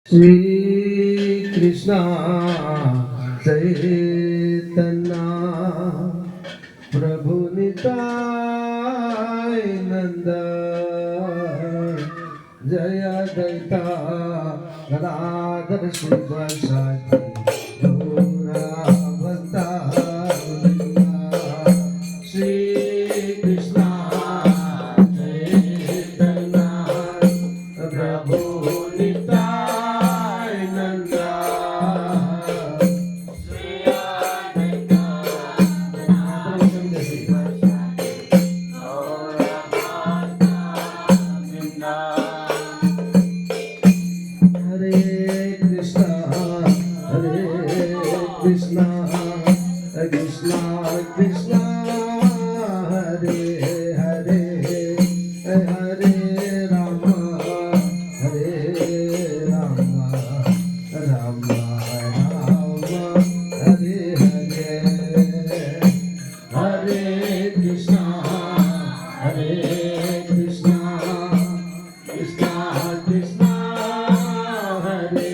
श्री कृष्णा चैतन्य प्रभु निताय नंद जय दैता गदाधर श्रीवासादि गौरवंता श्री कृष्णा चैतन्य प्रभु निताय नंद Krishna Krishna Krishna Hare Hare Hare Rama Hare Rama Rama Rama Hare Hare Hare Krishna Krishna Krishna Hare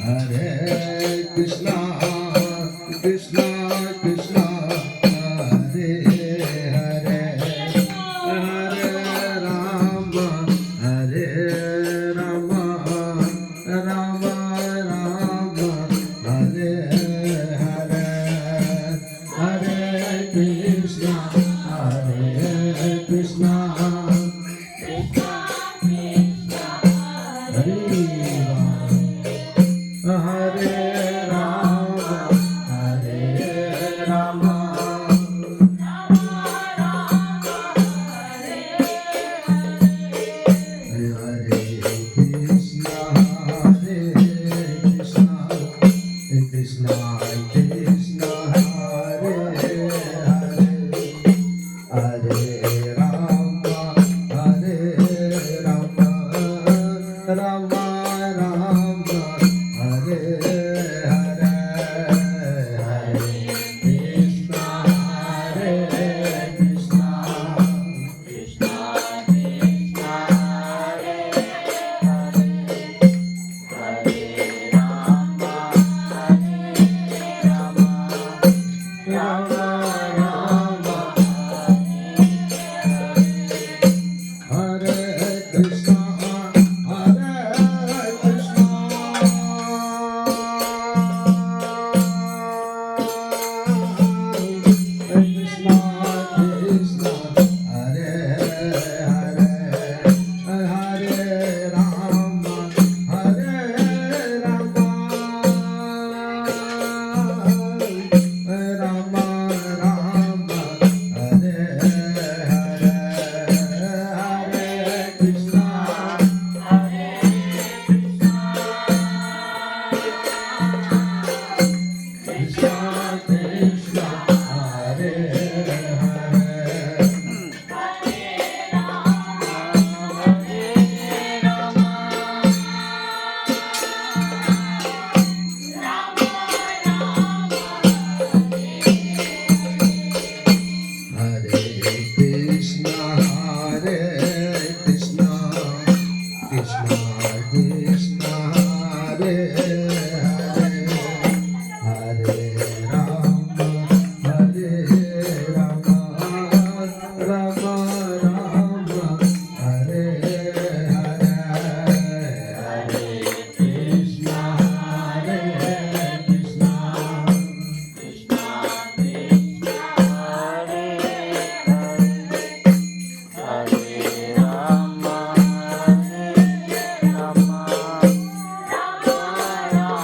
Hare Krishna Krishna Krishna Hare Hare Hare Rama Rama Rama Rama Hare Hare Hare Krishna Krishna Hare Hare Rama Hare Krishna Krishna Krishna Hare Hare Hare Rama Rama Rama Hare Hare Hare Krishna Krishna Rama Rama Hare Krishna Krishna Krishna Hare Hare Hare Rama Rama Rama Hare Hare Hare Krishna Krishna Krishna Hare Hare Hare Krishna Krishna Krishna Hare Hare Hare Rama Rama Rama Hare Hare Hare Krishna Krishna Rama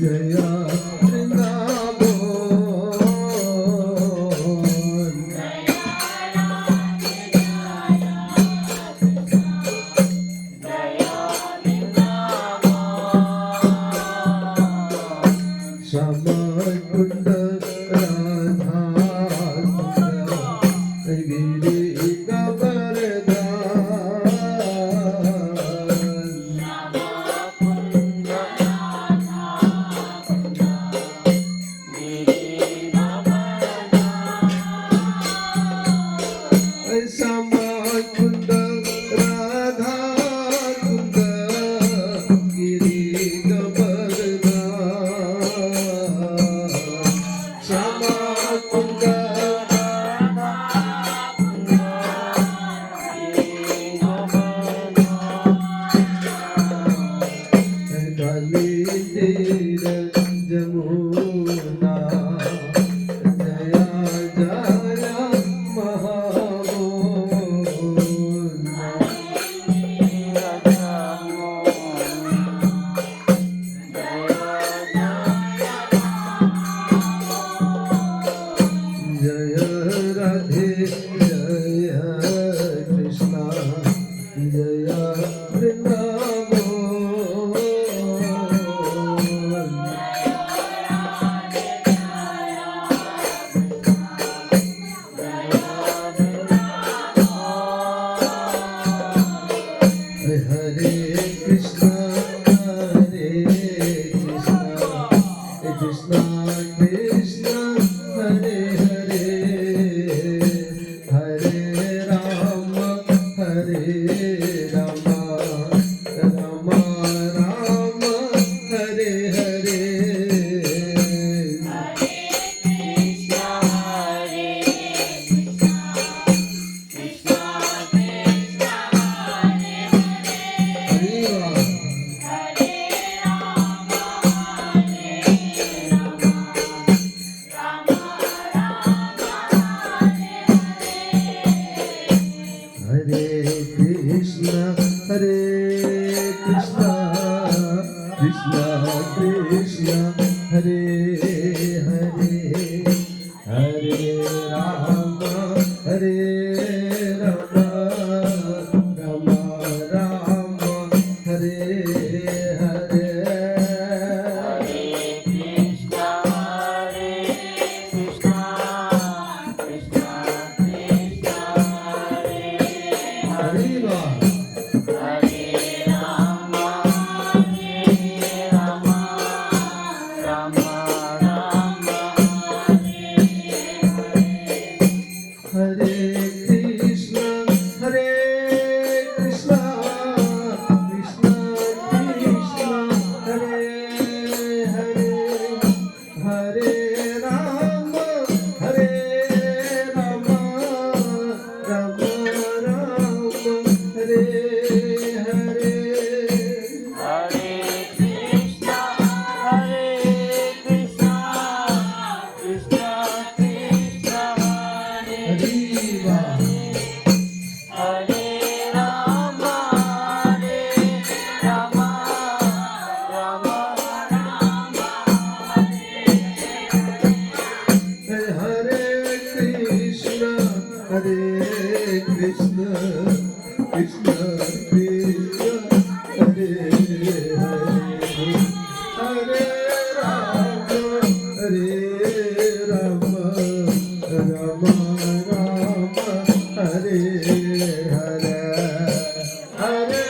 जय वृंदावन श्यामा कुंड राधा कुंड गिरी श्यामा कुंड राधा कुंड गिरी गोवर्धन श्यामा कुंड काली तीर जमुना जया जया जय राधे जय कृष्णा जय वृंदावन हरे कृष्णा कृष्णा कृष्णा हरे हरे हरे राम राम राम हरे हरे हरे कृष्णा कृष्णा कृष्णा हरे हरे हरे राम राम राम हरे हरे हरे राम हरे Krishna Krishna Krishna Hare Hare Hare Ram Ram Hare Hare Hare Krishna Krishna Krishna Hare Hare Hare Ram Ram Hare Hare Hare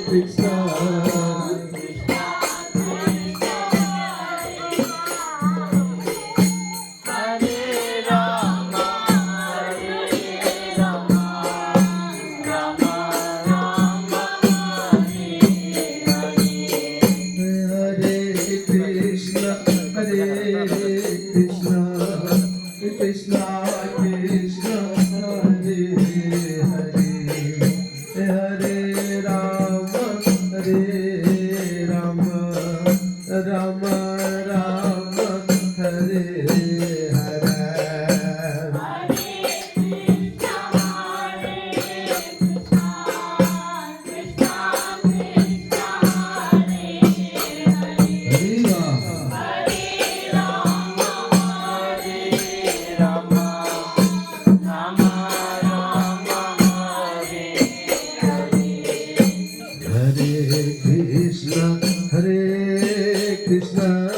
Krishna Hare Hare Krishna,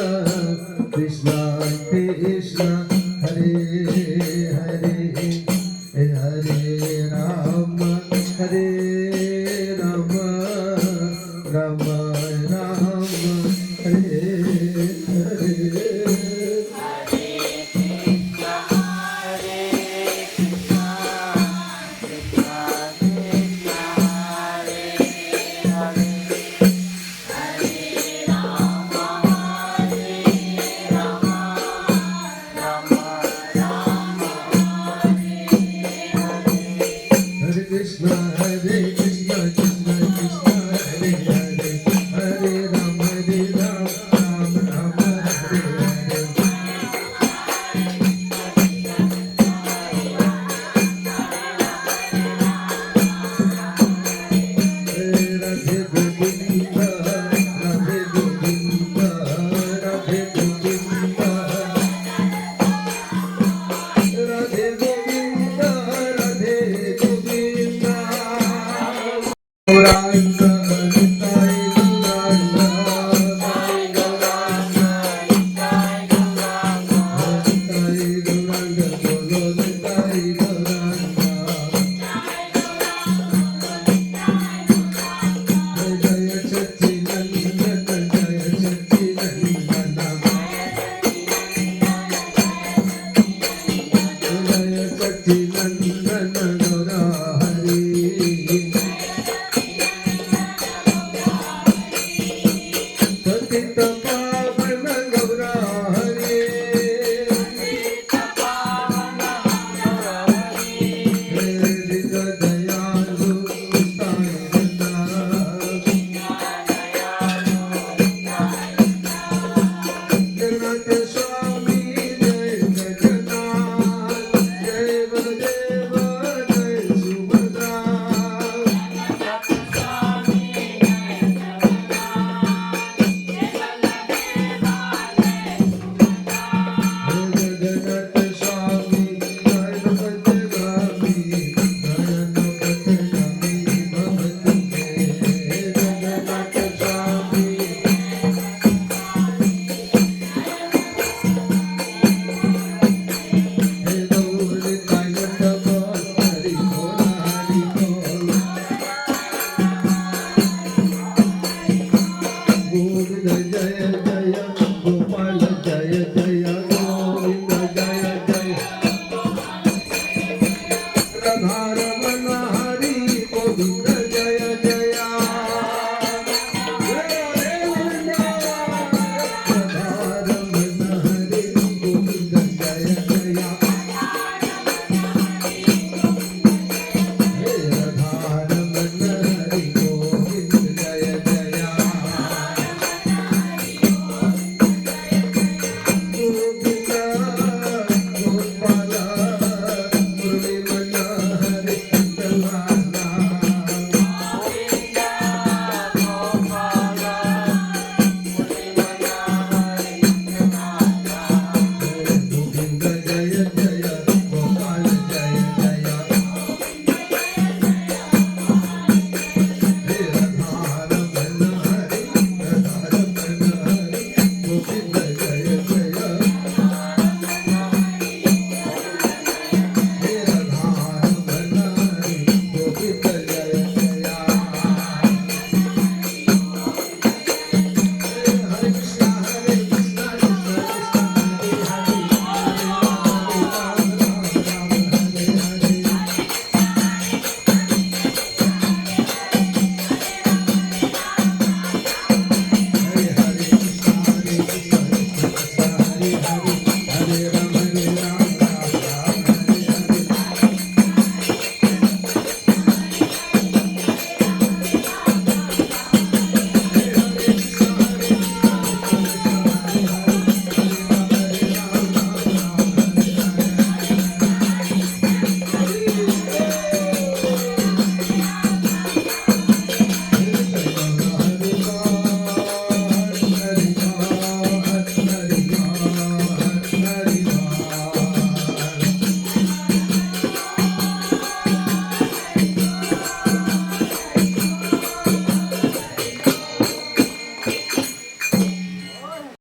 Krishna Krishna, Hare Hare, Hare Rama, Hare Rama, Rama Rama.